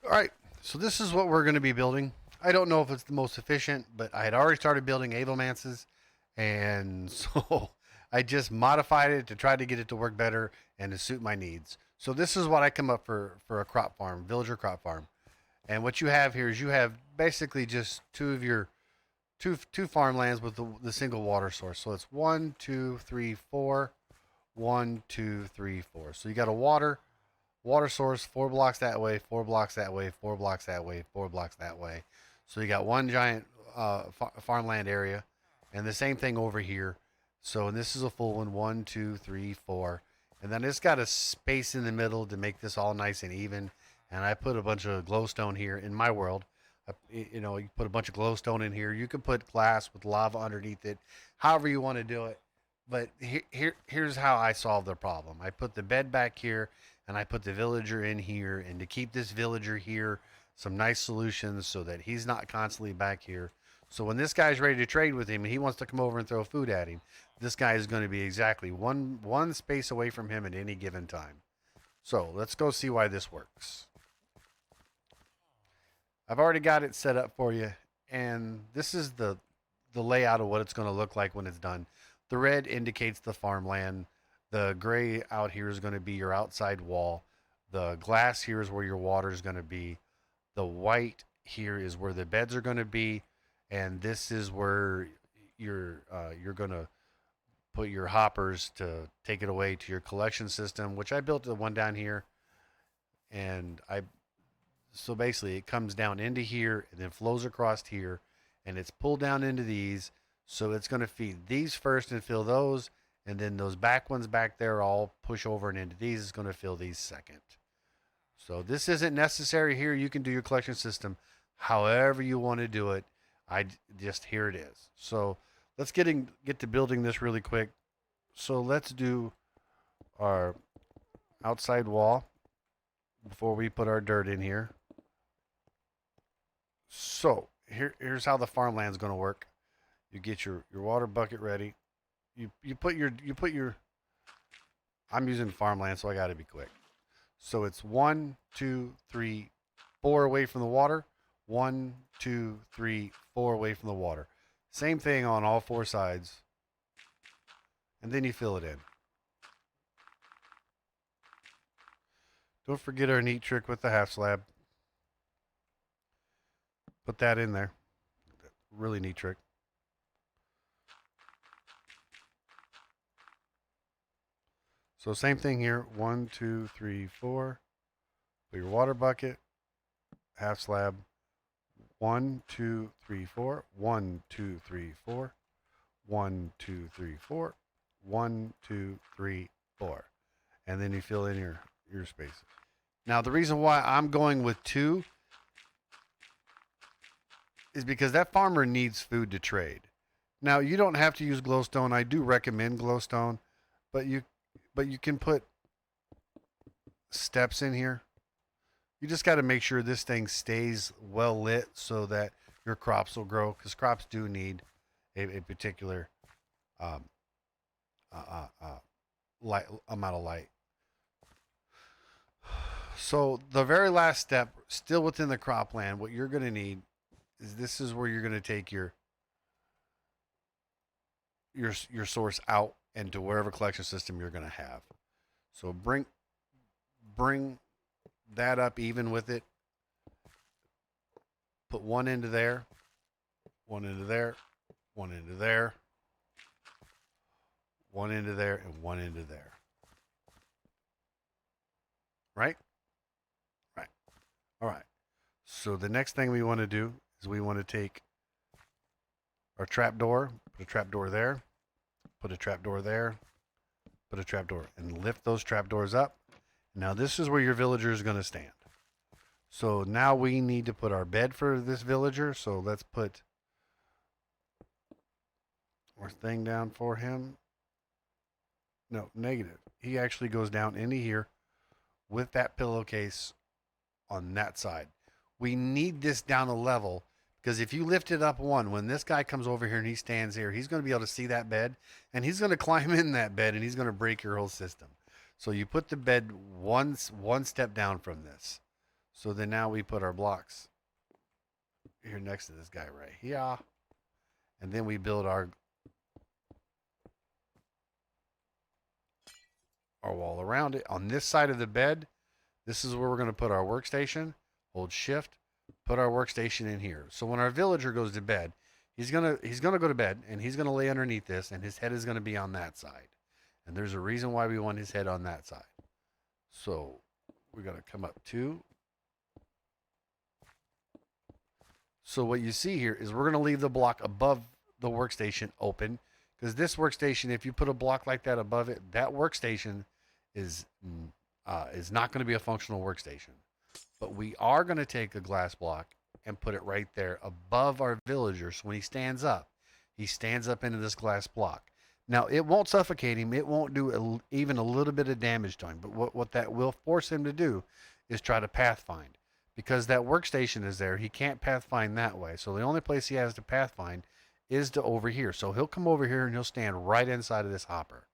All right, so this is what we're going to be building. I don't know if it's the most efficient, but I had already started building AVOMANCEs, and so I just modified it to try to get it to work better and to suit my needs. So this is what I come up for a crop farm, villager crop farm. And what you have here is you have basically just two of your two farmlands with the single water source. So it's 1, 2, 3, 4, 1, 2, 3, 4. So you got a water source, 4 blocks that way, 4 blocks that way, 4 blocks that way, 4 blocks that way. So you got one giant farmland area, and the same thing over here. So and this is a full one, 1, 2, 3, 4, and then it's got a space in the middle to make this all nice and even. And I put a bunch of glowstone here in my world. You put a bunch of glowstone in here. You can put glass with lava underneath it, however you want to do it. But here's how I solve the problem. I put the bed back here, and I put the villager in here, and to keep this villager here, some nice solutions so that he's not constantly back here. So when this guy's ready to trade with him and he wants to come over and throw food at him, this guy is going to be exactly one space away from him at any given time. So let's go see why this works. I've already got it set up for you, and this is the layout of what it's going to look like when it's done. The red indicates the farmland. The gray out here is going to be your outside wall. The glass here is where your water is going to be. The white here is where the beds are going to be, and this is where you're going to put your hoppers to take it away to your collection system, which I built the one down here, and I so basically it comes down into here and then flows across here, and it's pulled down into these. So it's going to feed these first and fill those, and then those back ones back there all push over and into these. Is going to fill these second. So this isn't necessary here. You can do your collection system however you want to do it. I just here it is. So let's get to building this really quick. So let's do our outside wall before we put our dirt in here. So here's how the farmland's going to work. You get your water bucket ready. You put your I'm using farmland, so I got to be quick. So it's 1, 2, 3, 4 away from the water. 1, 2, 3, 4 away from the water. Same thing on all four sides. And then you fill it in. Don't forget our neat trick with the half slab. Put that in there. Really neat trick. So same thing here. 1, 2, 3, 4. Put your water bucket, half slab. 1, 2, 3, 4. 1, 2, 3, 4. 1, 2, 3, 4. 1, 2, 3, 4. And then you fill in your spaces. Now the reason why I'm going with 2 is because that farmer needs food to trade. Now you don't have to use glowstone. I do recommend glowstone, but you can put steps in here. You just got to make sure this thing stays well lit so that your crops will grow, because crops do need a particular um, light amount of light. So the very last step, still within the cropland, what you're going to need is this is where you're going to take your source out into wherever collection system you're going to have. So bring that up even with it. Put one into there, one into there, one into there, one into there, and one into there. Right? Right. All right. So the next thing we want to do is we want to take our trapdoor, put a trapdoor there, put a trapdoor there, put a trapdoor, and lift those trapdoors up. Now this is where your villager is going to stand. So now we need to put our bed for this villager. So let's put our thing down for him. No, negative. He actually goes down into here with that pillowcase on that side. We need this down a level, because if you lift it up one, when this guy comes over here and he stands here, he's going to be able to see that bed, and he's going to climb in that bed, and he's going to break your whole system. So you put the bed one step down from this. So then now we put our blocks here next to this guy right here. And then we build our wall around it. On this side of the bed, this is where we're going to put our workstation. Hold shift, put our workstation in here. So when our villager goes to bed, he's gonna go to bed and he's gonna lay underneath this, and his head is gonna be on that side. And there's a reason why we want his head on that side. So we're gonna come up to. So what you see here is we're gonna leave the block above the workstation open, because this workstation, if you put a block like that above it, that workstation is not going to be a functional workstation. But we are going to take a glass block and put it right there above our villager. So when he stands up into this glass block. Now, it won't suffocate him. It won't do even a little bit of damage to him. But what that will force him to do is try to pathfind. Because that workstation is there, he can't pathfind that way. So the only place he has to pathfind is to over here. So he'll come over here and he'll stand right inside of this hopper.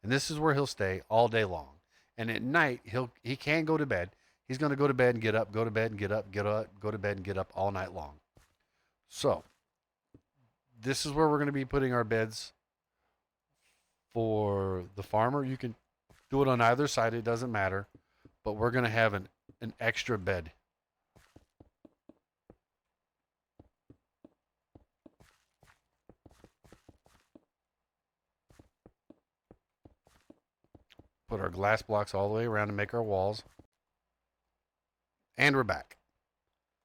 And this is where he'll stay all day long. And at night, he can go to bed. He's going to go to bed and get up, go to bed and get up, go to bed and get up all night long. So this is where we're going to be putting our beds for the farmer. You can do it on either side. It doesn't matter. But we're going to have an extra bed. Put our glass blocks all the way around to make our walls. And we're back.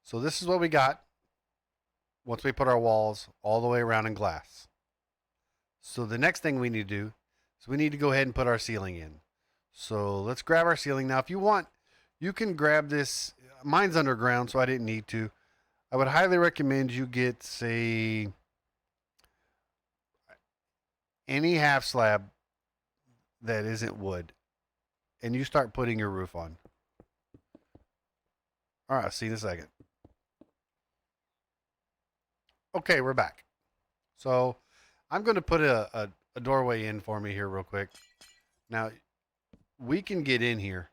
So this is what we got once we put our walls all the way around in glass. So the next thing we need to do is we need to go ahead and put our ceiling in. So let's grab our ceiling. Now, if you want, you can grab this. Mine's underground, so I didn't need to. I would highly recommend you get, say, any half slab that isn't wood, and you start putting your roof on. All right, see you in a second. Okay, we're back. So I'm going to put a doorway in for me here real quick. Now, we can get in here,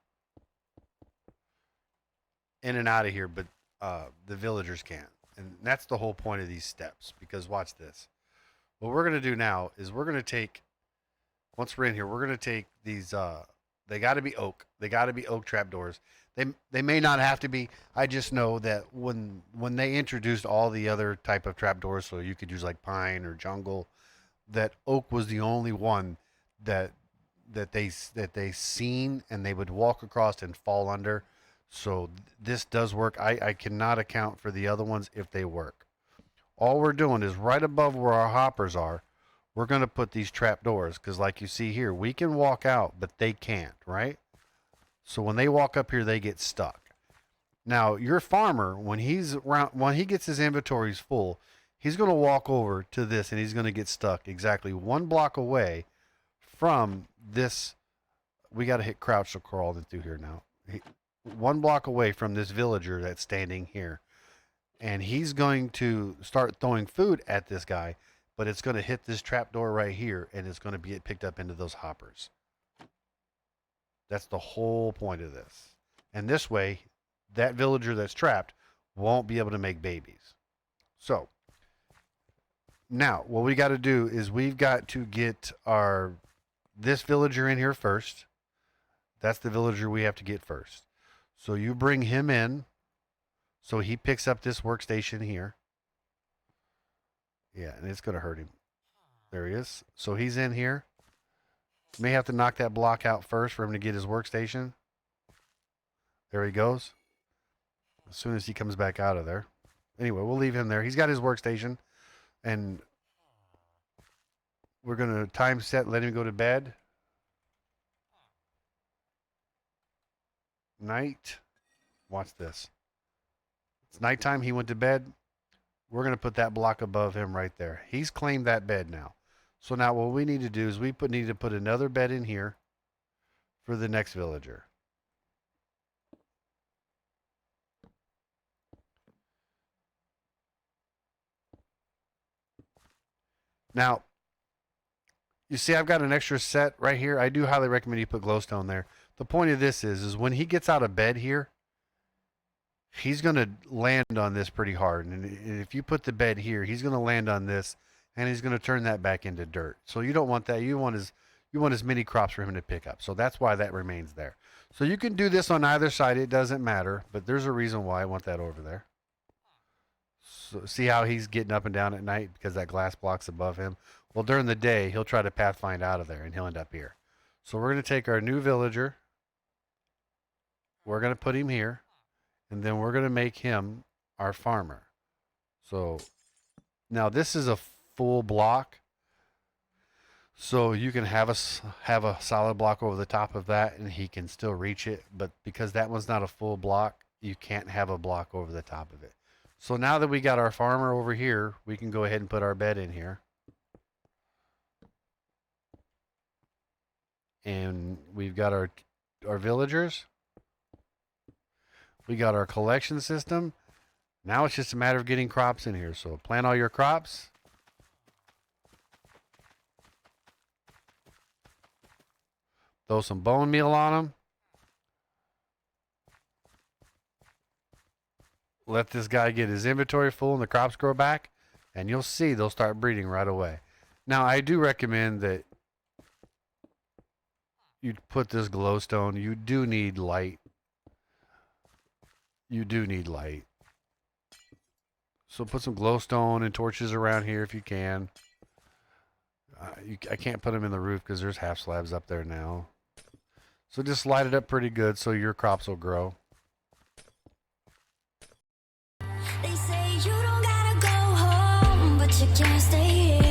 in and out of here, but the villagers can't. And that's the whole point of these steps, because watch this. What we're going to do now is we're going to take, once we're in here, we're going to take these, they got to be oak. They got to be oak trapdoors. They may not have to be. I just know that when they introduced all the other type of trapdoors, so you could use like pine or jungle, that oak was the only one that they seen, and they would walk across and fall under. So this does work. I cannot account for the other ones if they work. All we're doing is right above where our hoppers are, we're going to put these trapdoors, because like you see here, we can walk out, but they can't, right? So when they walk up here, they get stuck. Now, your farmer, when he gets his inventories full, he's going to walk over to this, and he's going to get stuck exactly 1 block away from this. We got to hit crouch to crawl through here now. 1 block away from this villager that's standing here. And he's going to start throwing food at this guy, but it's going to hit this trapdoor right here, and it's going to be picked up into those hoppers. That's the whole point of this. And this way, that villager that's trapped won't be able to make babies. So, now, what we got to do is we've got to get this villager in here first. That's the villager we have to get first. So you bring him in. So he picks up this workstation here. Yeah, and it's going to hurt him. There he is. So he's in here. May have to knock that block out first for him to get his workstation. There he goes. As soon as he comes back out of there. Anyway, we'll leave him there. He's got his workstation. And we're going to time set, let him go to bed. Night. Watch this. It's nighttime. He went to bed. We're going to put that block above him right there. He's claimed that bed now. So now what we need to do is need to put another bed in here for the next villager. Now, you see I've got an extra set right here. I do highly recommend you put glowstone there. The point of this is when he gets out of bed here, he's going to land on this pretty hard. And if you put the bed here, he's going to land on this and he's going to turn that back into dirt. So you don't want that. You want as many crops for him to pick up. So that's why that remains there. So you can do this on either side. It doesn't matter, but there's a reason why I want that over there. So see how he's getting up and down at night because that glass block's above him? Well, during the day, he'll try to pathfind out of there and he'll end up here. So we're going to take our new villager. We're going to put him here. And then we're going to make him our farmer. So now this is a full block. So you can have a solid block over the top of that and he can still reach it. But because that one's not a full block, you can't have a block over the top of it. So now that we got our farmer over here, we can go ahead and put our bed in here. And we've got our villagers. We got our collection system. Now it's just a matter of getting crops in here. So plant all your crops. Throw some bone meal on them. Let this guy get his inventory full and the crops grow back. And you'll see they'll start breeding right away. Now I do recommend that you put this glowstone. You do need light. You do need light. So put some glowstone and torches around here if you can. I can't put them in the roof because there's half slabs up there now. So just light it up pretty good so your crops will grow. They say you don't gotta go home, but you can't stay here.